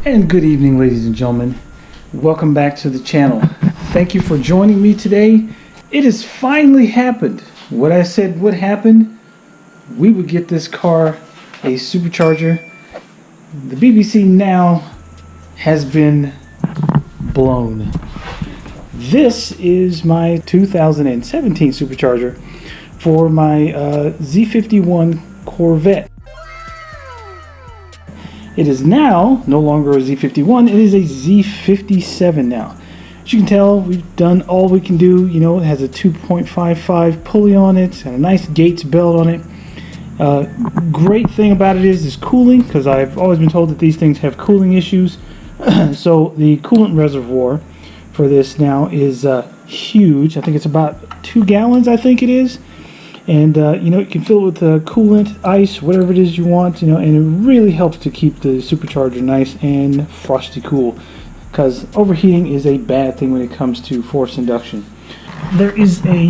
And good evening, ladies and gentlemen. Welcome back to the channel. Thank you for joining me today. It has finally happened. What I said would happen, we would get this car a supercharger. The BBC now has been blown. This is my 2017 supercharger for my Z51 Corvette. It is now no longer a Z51, it is a Z57 now. As you can tell, we've done all we can do. You know, it has a 2.55 pulley on it and a nice Gates belt on it. Great thing about it is cooling, because I've always been told that these things have cooling issues. So the coolant reservoir for this now is huge. I think it's about 2 gallons, I think it is. And you know, you can fill it with coolant, ice, whatever it is you want, you know, and it really helps to keep the supercharger nice and frosty cool, because overheating is a bad thing when it comes to forced induction. There is a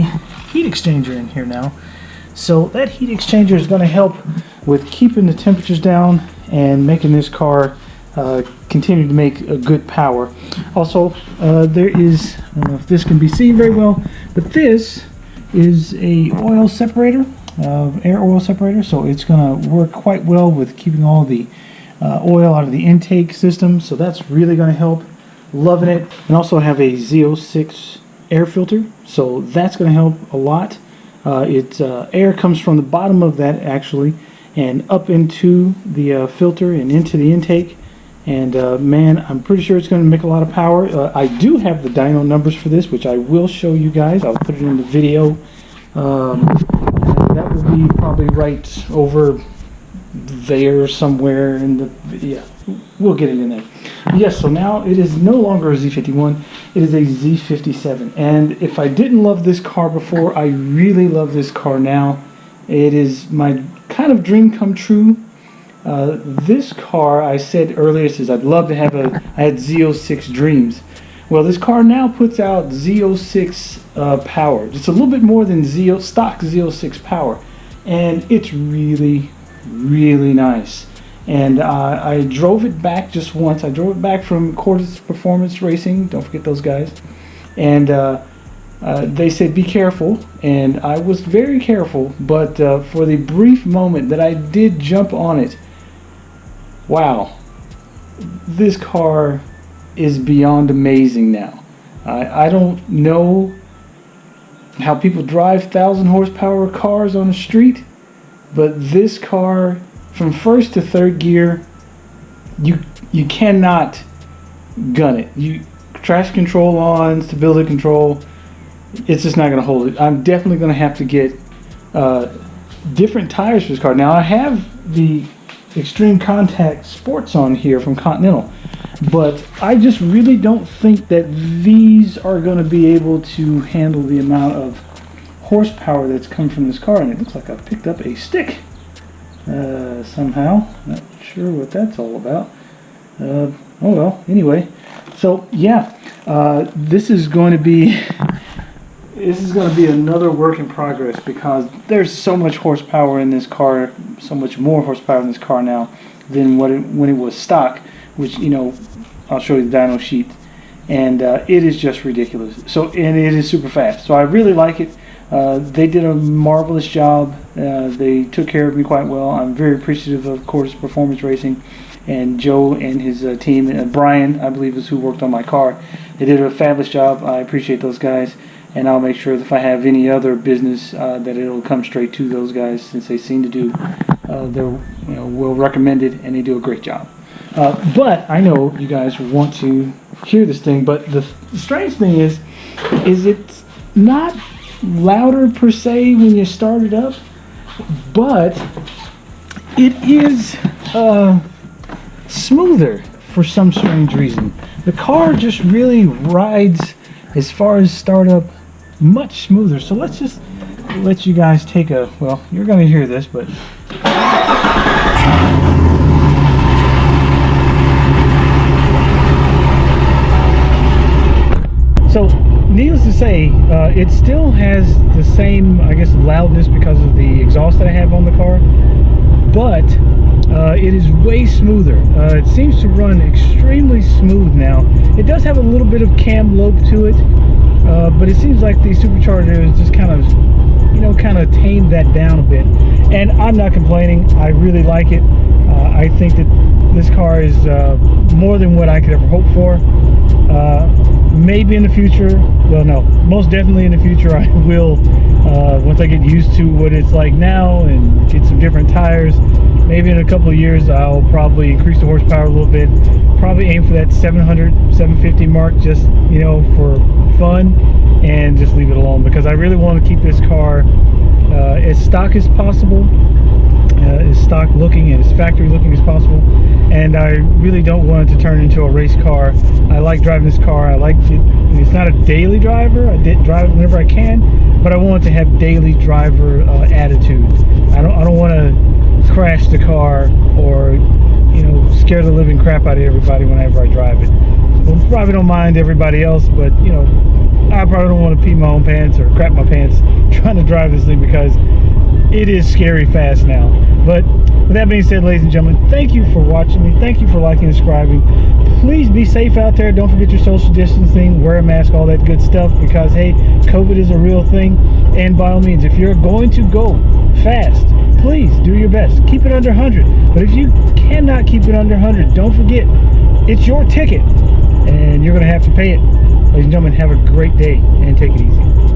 heat exchanger in here now, so that heat exchanger is going to help with keeping the temperatures down and making this car continue to make a good power. Also, there is, I don't know if this can be seen very well, but this is a oil separator, air oil separator, so it's going to work quite well with keeping all the oil out of the intake system, so that's really going to help. Loving it. And also have a Z06 air filter, so that's going to help a lot. Air comes from the bottom of that actually and up into the filter and into the intake, and man, I'm pretty sure it's going to make a lot of power. I do have the dyno numbers for this, which I will show you guys. I'll put it in the video. That will be probably right over there somewhere in the, yeah, we'll get it in there. Yes, so now it is no longer a Z51, it is a Z57. And if I didn't love this car before, I really love this car now. It is my kind of dream come true. This car, I said earlier, says I'd love to have I had Z06 dreams. Well, this car now puts out Z06 power. It's a little bit more than stock Z06 power. And it's really, really nice. And I drove it back just once. I drove it back from Cordis Performance Racing. Don't forget those guys. And they said be careful, and I was very careful, but for the brief moment that I did jump on it, wow, this car is beyond amazing now. I don't know how people drive 1,000 horsepower cars on the street, but this car, from first to third gear, you cannot gun it. Traction control on, stability control, it's just not going to hold it. I'm definitely going to have to get different tires for this car. Now I have the Extreme Contact Sports on here from Continental, but I just really don't think that these are going to be able to handle the amount of horsepower that's come from this car. And it looks like I picked up a stick somehow. Not sure what that's all about. Oh well, anyway, so yeah, this is going to be another work in progress, because there's so much horsepower in this car, so much more horsepower in this car now than when it was stock, which, you know, I'll show you the dyno sheet, and it is just ridiculous. So, and it is super fast, so I really like it. They did a marvelous job. They took care of me quite well. I'm very appreciative of Cordis Performance Racing and Joe and his team, and Brian, I believe, is who worked on my car. They did a fabulous job. I appreciate those guys. And I'll make sure that if I have any other business, that it'll come straight to those guys, since they seem to do, they're well recommended, and they do a great job. But I know you guys want to hear this thing. But the strange thing is it's not louder per se when you start it up, but it is smoother for some strange reason. The car just really rides, as far as startup, much smoother. So let's just let you guys take a, well, you're going to hear this, but so needless to say, it still has the same, I guess, loudness because of the exhaust that I have on the car, but it is way smoother. It seems to run extremely smooth now. It does have a little bit of cam lope to it, but it seems like the supercharger is just kind of, you know, kind of tamed that down a bit. And I'm not complaining. I really like it. I think that this car is more than what I could ever hope for. Maybe in the future, well, no, most definitely in the future I will, once I get used to what it's like now and get some different tires, maybe in a couple of years I'll probably increase the horsepower a little bit, probably aim for that 700, 750 mark, just, you know, for fun, and just leave it alone, because I really want to keep this car as stock as possible, as stock looking and as factory looking as possible. And I really don't want it to turn into a race car. I like driving this car. I like it. It's not a daily driver. I did drive it whenever I can, but I want it to have daily driver attitude. I don't want to crash the car or, you know, scare the living crap out of everybody whenever I drive it. Well, probably don't mind everybody else, but, you know, I probably don't want to pee my own pants or crap my pants trying to drive this thing, because it is scary fast now. But with that being said, ladies and gentlemen, thank you for watching me. Thank you for liking and subscribing. Please be safe out there. Don't forget your social distancing, wear a mask, all that good stuff, because hey, COVID is a real thing. And by all means, if you're going to go fast, please do your best. Keep it under 100. But if you cannot keep it under 100, don't forget, it's your ticket and you're going to have to pay it. Ladies and gentlemen, have a great day and take it easy.